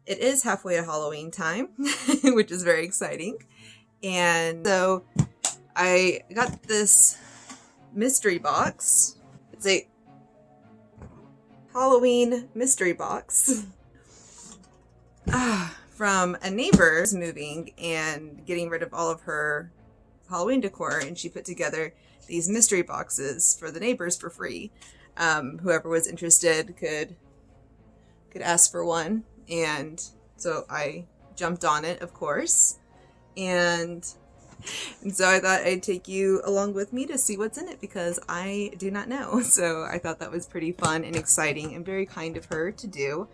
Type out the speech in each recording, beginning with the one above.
it is halfway to Halloween time, which is very exciting. And so I got this mystery box. It's a Halloween mystery box from a neighbor who's moving and getting rid of all of her Halloween decor, and she put together these mystery boxes for the neighbors for free. Whoever was interested could ask for one, and so I jumped on it, of course, and so I thought I'd take you along with me to see what's in it, because I do not know. So I thought that was pretty fun and exciting and very kind of her to do.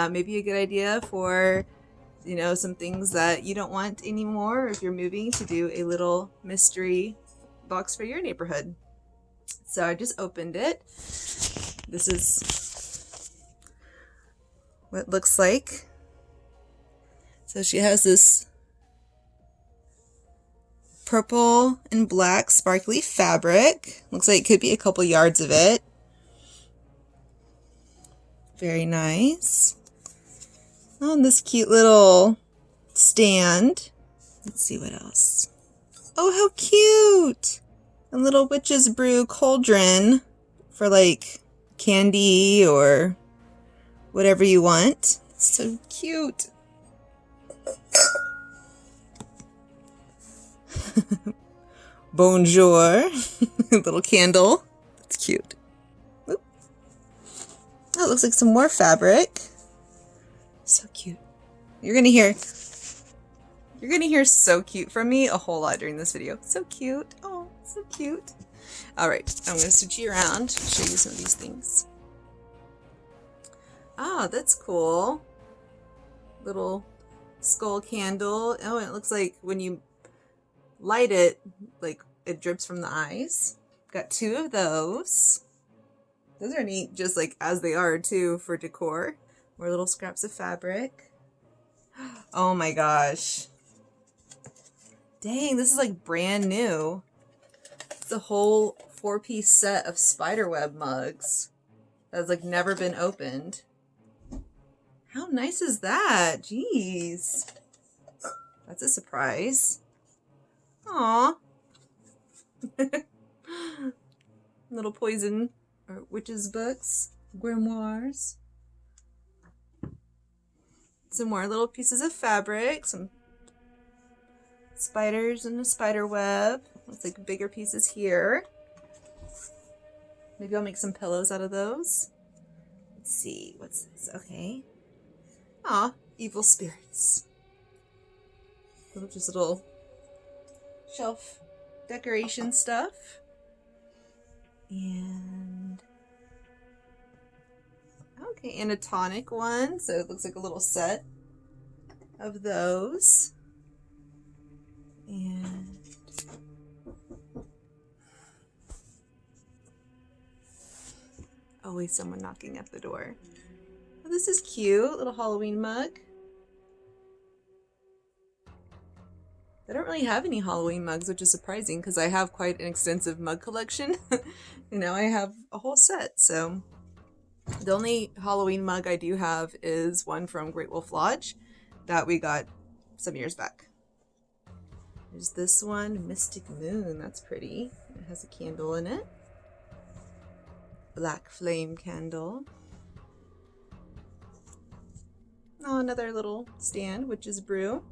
Maybe a good idea for, you know, some things that you don't want anymore, or if you're moving, to do a little mystery box for your neighborhood. So I just opened it. This is what it looks like. So she has this purple and black sparkly fabric. Looks like it could be a couple yards of it. Very nice. Oh, and this cute little stand. Let's see what else. Oh, how cute! A little witch's brew cauldron for like candy or whatever you want. So cute. Bonjour. Little candle. That's cute. Oop. Oh, it looks like some more fabric. So cute. You're gonna hear so cute from me a whole lot during this video. So cute. Oh, so cute. Alright, I'm gonna switch you around, show you some of these things. Ah, that's cool. Little skull candle. Oh, and it looks like when you light it, like it drips from the eyes. Got two of those. Those are neat, just like as they are too, for decor. More little scraps of fabric. Oh my gosh. Dang, this is like brand new. It's a whole 4-piece set of spiderweb mugs that's like never been opened. How nice is that? Jeez. That's a surprise. Aww. Little poison or witches books, grimoires. Some more little pieces of fabric, some spiders and a spider web. Looks like bigger pieces here. Maybe I'll make some pillows out of those. Let's see, what's this? Okay. Aw, evil spirits. Just little shelf decoration stuff. And okay, and a tonic one, so it looks like a little set of those. And always someone knocking at the door. Oh, this is cute, little Halloween mug. I don't really have any Halloween mugs, which is surprising because I have quite an extensive mug collection. You know, I have a whole set, so the only Halloween mug I do have is one from Great Wolf Lodge that we got some years back. There's this one, Mystic Moon. That's pretty. It has a candle in it. Black flame candle. Oh, another little stand, witch's brew.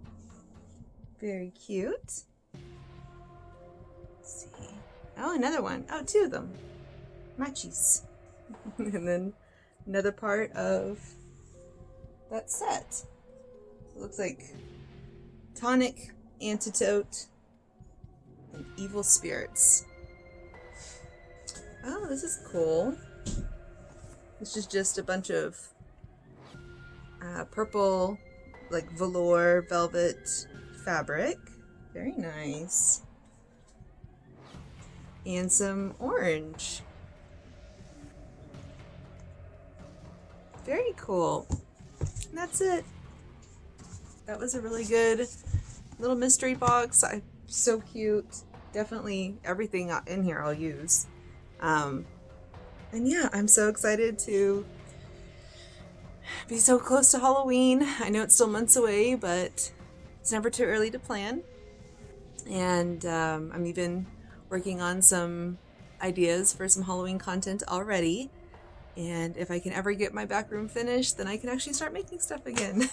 Very cute. Let's see. Oh, another one. Oh, two of them. Matchies. And then another part of that set. It looks like tonic, antidote, and evil spirits. Oh, this is cool. This is just a bunch of purple, like velour, velvet fabric. Very nice. And some orange. Very cool. And that's it. That was a really good little mystery box. So cute. Definitely everything in here I'll use. And yeah, I'm so excited to be so close to Halloween. I know it's still months away, but it's never too early to plan. And I'm even working on some ideas for some Halloween content already. And if I can ever get my back room finished, then I can actually start making stuff again.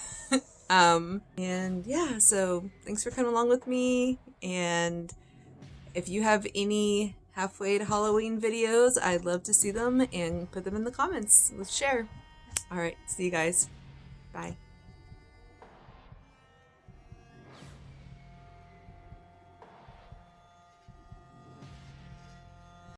And yeah, so thanks for coming along with me. And if you have any halfway to Halloween videos, I'd love to see them and put them in the comments. Let's share. All right, see you guys. Bye.